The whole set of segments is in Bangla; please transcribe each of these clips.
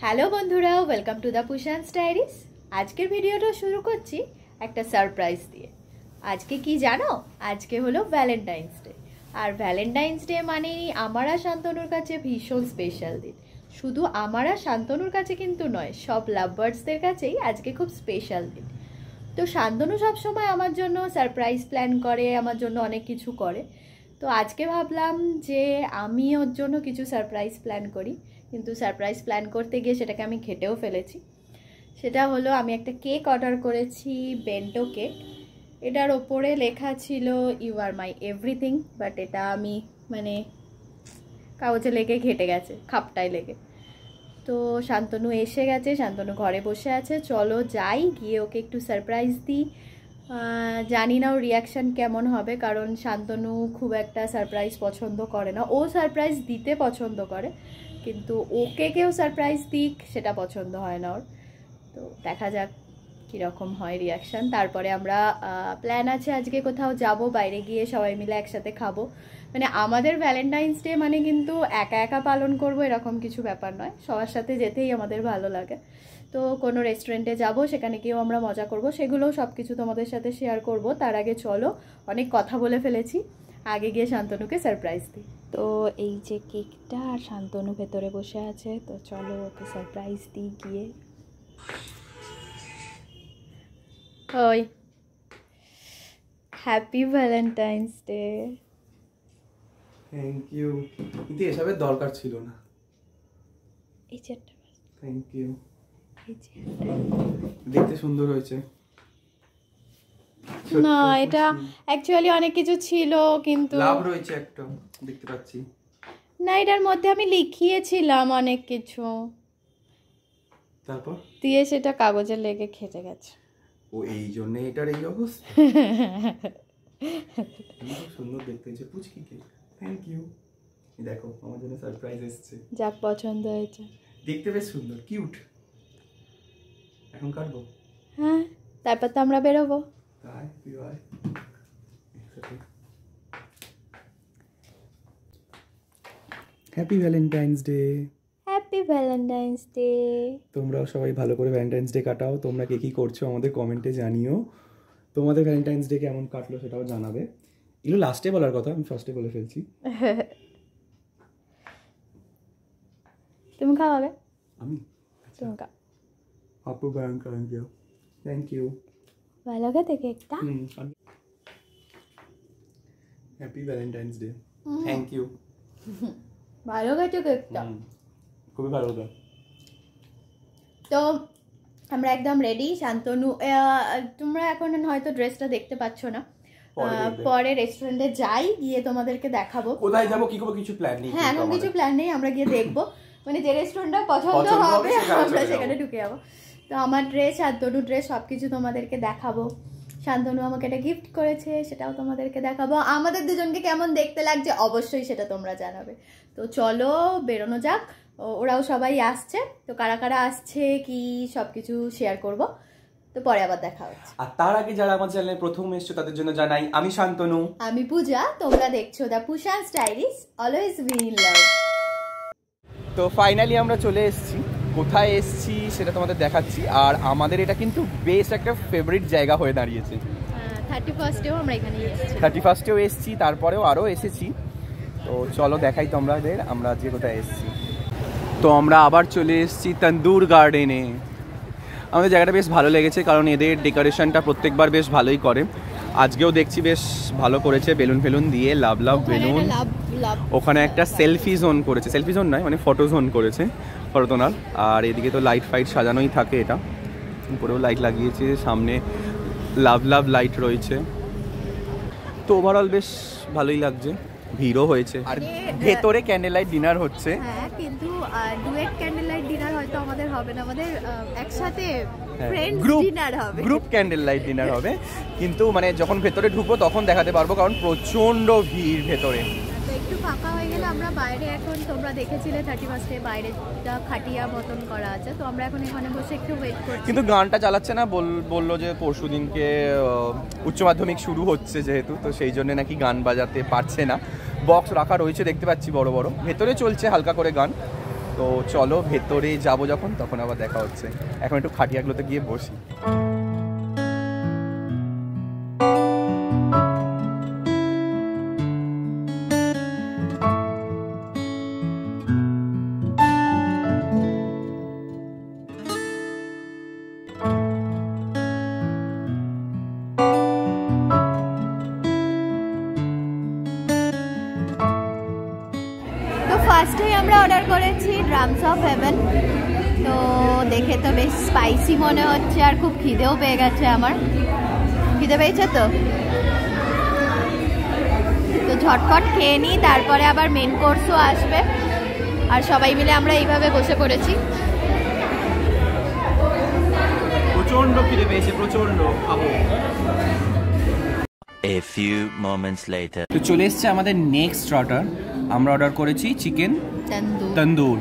হ্যালো বন্ধুরা, ওয়েলকাম টু দ্য পুশান্স ডায়েরিজ। আজকের ভিডিওটা শুরু করছি একটা সারপ্রাইজ দিয়ে। আজকে কি জানো? আজকে হলো ভ্যালেন্টাইন্স ডে। আর ভ্যালেন্টাইন্স ডে মানেই আমার আর শান্তনুর কাছে ভীষণ স্পেশাল দিন। শুধু আমার আর শান্তনুর কাছে কিন্তু নয়, সব লাভবার্ডসদের কাছেই আজকে খুব স্পেশাল দিন। তো শান্তনু সবসময় আমার জন্য সারপ্রাইজ প্ল্যান করে, আমার জন্য অনেক কিছু করে। তো আজকে ভাবলাম যে আমি ওর জন্য কিছু সারপ্রাইজ প্ল্যান করি, কিন্তু সারপ্রাইজ প্ল্যান করতে গিয়ে সেটাকে আমি ঘেটেও ফেলেছি। সেটা হলো, আমি একটা কেক অর্ডার করেছি, বেন্টো কেক। এটার ওপরে লেখা ছিল you are my everything, but এটা আমি কাগজে লেগে ঘেটে গেছে, খাপটায় লেগে। তো শান্তনু এসে গেছে, শান্তনু ঘরে বসে আছে। চলো যাই, গিয়ে ওকে একটু সারপ্রাইজ দিই। জানি না ওর রিয়াকশান কেমন হবে, কারণ শান্তনু খুব একটা সারপ্রাইজ পছন্দ করে না। ও সারপ্রাইজ দিতে পছন্দ করে, কিন্তু ওকে কেউ সারপ্রাইজ দিক সেটা পছন্দ হয় না ওর। তো দেখা যাক কীরকম হয় রিয়াকশান। তারপরে আমরা প্ল্যান আছে আজকে কোথাও যাব, বাইরে গিয়ে সবাই মিলে একসাথে খাবো। আমাদের ভ্যালেন্টাইন্স ডে কিন্তু একা একা পালন করব এরকম কিছু ব্যাপার নয়, সবার সাথে যেতেই আমাদের ভালো লাগে। তো কোনো রেস্টুরেন্টে যাব, সেখানে গিয়েও আমরা মজা করব, সেগুলোও সব কিছু তোমাদের সাথে শেয়ার করব। তার আগে চলো, অনেক কথা বলে ফেলেছি, আগে গিয়ে শান্তনুকে সারপ্রাইজ দিই। তো এই যে কেকটা, আর শান্তনু ভেতরে বসে আছে, তো চলো ওকে সারপ্রাইজ দিই গিয়ে। ওই happy valentine's day. Thank you, কিন্তু এসবের দরকার ছিল না। এই যে একটা, থ্যাংক ইউ। এই যে দেখতে সুন্দর হয়েছে। না, এটা অ্যাকচুয়ালি অনেক কিছু ছিল, কিন্তু লাভ রয়েছে একটা, দেখতে পাচ্ছি। না, এটার মধ্যে আমি লিখিয়েছিলাম অনেক কিছু, তারপর দিয়ে সেটা কাগজে লেগে খেতে গেছে। ও এই জন্য এটার এই অবস্থা। খুব সুন্দর দেখতে হয়েছে পুচকি কেক। Thank you. দেখো আমার জন্য সারপ্রাইজ এসেছে। যাক, পছন্দ হয়েছে। দেখতে বেশ সুন্দর, কিউট। এখন কাটবো? হ্যাঁ, তারপর তো আমরা বেরোবো। তাই তুই আয়। Happy valentine's day. Happy valentine's day. তোমরাও সবাই ভালো করে ভ্যালেন্টাইন্স ডে কাটাও। তোমরা কে কী করছো আমাদের কমেন্টে জানিও। তোমাদের ভ্যালেন্টাইন্স ডে কেমন কাটলো সেটাও জানাবে। এগুলো লাস্টে বলার কথা, আমি ফার্স্টে বলে ফেলছি। তুমি খাওয়াবে? আমি তুমি খাও। আপু ব্যাংক থ্যাংক ইউ। ভালো খেতে কেকটা। Happy valentine's day. Thank you. ভালো খেতে কেকটা, খুবই ভালো কথা। তো আমরা একদম রেডি। শান্তনু, তোমরা এখন হয়তো ড্রেসটা দেখতে পাচ্ছ না, পরে রেস্টুরেন্টে যাই, গিয়ে তোমাদেরকে দেখাবো কোথায় যাবো কি করবো, কিছু প্ল্যান নেই। হ্যাঁ, এখন কিছু প্ল্যান নেই, আমরা গিয়ে দেখবো, যে রেস্টুরেন্টটা পছন্দ হবে আমরা সেখানে ঢুকে যাবো। তো আমার ড্রেস, শান্তনু ড্রেস, সবকিছু তোমাদেরকে দেখাবো। শান্তনু আমাকে একটা গিফট করেছে, সেটাও তোমাদেরকে দেখাবো। আমাদের দুজনকে কেমন দেখতে লাগছে অবশ্যই সেটা তোমরা জানাবে। তো চলো বেরোনো যাক, ওরাও সবাই আসছে। তো কারা কারা আসছে কি সবকিছু শেয়ার করব, তো পরে আবার দেখা হচ্ছে। আর তার আগে যারা আমার চ্যানেলে প্রথম এসেছো তাদের জন্য জানাই, আমি শান্তনু, আমি পূজা, তোমরা দেখছো দ্য পুশান্স diaries, always be in love. তো ফাইনালি আমরা চলে এসেছি। কোথায় এসেছি সেটা তোমাদের দেখাচ্ছি। আর আমাদের এটা কিন্তু বেশ একটা ফেভারিট জায়গা হয়ে দাঁড়িয়েছে। 31st-এও আমরা এখানে এসেছি, 31st-এও এসেছি, তারপরেও আরও এসেছি। তো চলো দেখাই তোমাদের আমরা যে কোথায় এসেছি। তো আমরা আবার চলে এসেছি তন্দুর গার্ডেনে। আমাদের জায়গাটা বেশ ভালো লেগেছে, কারণ এদের ডেকোরেশনটা প্রত্যেকবার বেশ ভালোই করে। আজকেও দেখছি বেশ ভালো করেছে, বেলুন ফেলুন দিয়ে, লাভ লাভ বেলুন। ওখানে একটা সেলফি জোন করেছে, সেলফি জোন নয় ফটো জোন করেছে, ফটো তোলার। আর এদিকে তো লাইট ফাইট সাজানোই থাকে, এটা উপরেও লাইট লাগিয়েছে, সামনে লাভ লাভ লাইট রয়েছে। তো ওভারঅল বেশ ভালোই লাগছে, ভিড়ও হয়েছে। আর ভেতরে ক্যান্ডেল লাইট ডিনার হচ্ছে। হ্যাঁ, কিন্তু ডুয়েট ক্যান্ডেল লাইট ডিনার হয়তো আমাদের হবে না, আমাদের একসাথে ফ্রেন্ডস ডিনার হবে, গ্রুপ ক্যান্ডেল লাইট ডিনার হবে। কিন্তু যখন ভেতরে ঢুকবো তখন দেখাতে পারবো, কারণ প্রচন্ড ভিড় ভেতরে। তো একটু ফাঁকা হয়ে গেলে আমরা বাইরে, এখন তোমরা দেখেছিলে 31st-এ বাইরেটা খাটিয়া মতন করা আছে, তো আমরা এখন এখানে বসে একটু ওয়েট করছি। কিন্তু গানটা চালাচ্ছে না, বললো যে পরশু দিনকে উচ্চ মাধ্যমিক শুরু হচ্ছে যেহেতু, তো সেই জন্য নাকি গান বাজাতে পারছে না। বক্স রাখা রয়েছে দেখতে পাচ্ছি বড় বড়, ভেতরে চলছে হালকা করে গান। তো চলো ভেতরে যাব যখন তখন আবার দেখা হচ্ছে। এখন একটু খাটিয়াগুলোতে গিয়ে বসি। ফার্স্টেই আমরা অর্ডার করেছি ড্রামস অফ হেভেন। তো দেখে তো বেশ স্পাইসি মনে হচ্ছে, আর খুব খিদেও পেয়ে গেছে আমার। খিদে পেয়েছে তো ঝটপট খেয়ে নিই, তারপরে আবার মেন কোর্সও আসবে। আর সবাই মিলে আমরা এইভাবে বসে পড়েছি। প্রচন্ড খিদে পেয়েছে, প্রচন্ড খাবো। A few moments later. তো চলে এসছে আমাদের নেক্সট অর্ডার। আমরা অর্ডার করেছি চিকেন তন্দুর।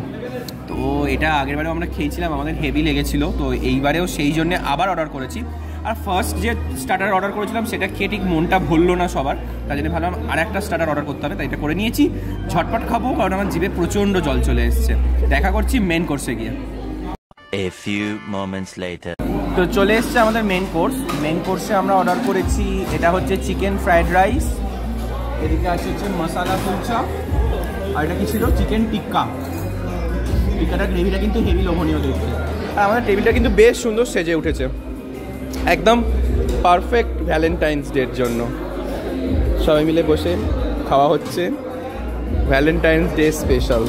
তো এটা আগের বারেও আমরা খেয়েছিলাম, আমাদের হেভি লেগেছিল। তো এইবারেও সেই জন্য আবার অর্ডার করেছি। আর ফার্স্ট যে স্টার্টার অর্ডার করেছিলাম সেটা খেয়ে ঠিক মনটা ভরলো না সবার, তাই জন্য ভাবলাম আর একটা স্টার্টার অর্ডার করতে হবে, তাই এটা করে নিয়েছি। ঝটপট খাবো কারণ আমার জিভে প্রচণ্ড জল চলে এসছে। দেখা করছি মেন কোর্সে গিয়ে। A few moments later. তো চলে এসছে আমাদের মেন কোর্স। মেন কোর্সে আমরা অর্ডার করেছি, এটা হচ্ছে চিকেন ফ্রাইড রাইস, এদিকে আছে হচ্ছে মশালা কুলচা, আর এটা কি ছিল চিকেন টিক্কা। টিক্কাটা গ্রেভিটা কিন্তু হেভি লোভনীয় দেখতে। আর আমাদের টেবিলটা কিন্তু বেশ সুন্দর সেজে উঠেছে, একদম পারফেক্ট ভ্যালেন্টাইন্স ডের জন্য। সবাই মিলে বসে খাওয়া হচ্ছে, Valentine's day special.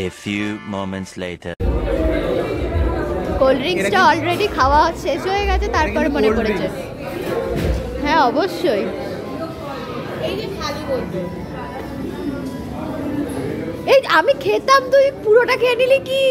A few moments later. Cold ড্রিঙ্কসটা অলরেডি খাওয়া শেষ হয়ে গেছে, তারপরে মনে পড়েছে। হ্যাঁ অবশ্যই। এই আমি খেতাম, তুই পুরোটা খেয়ে নিলি কি?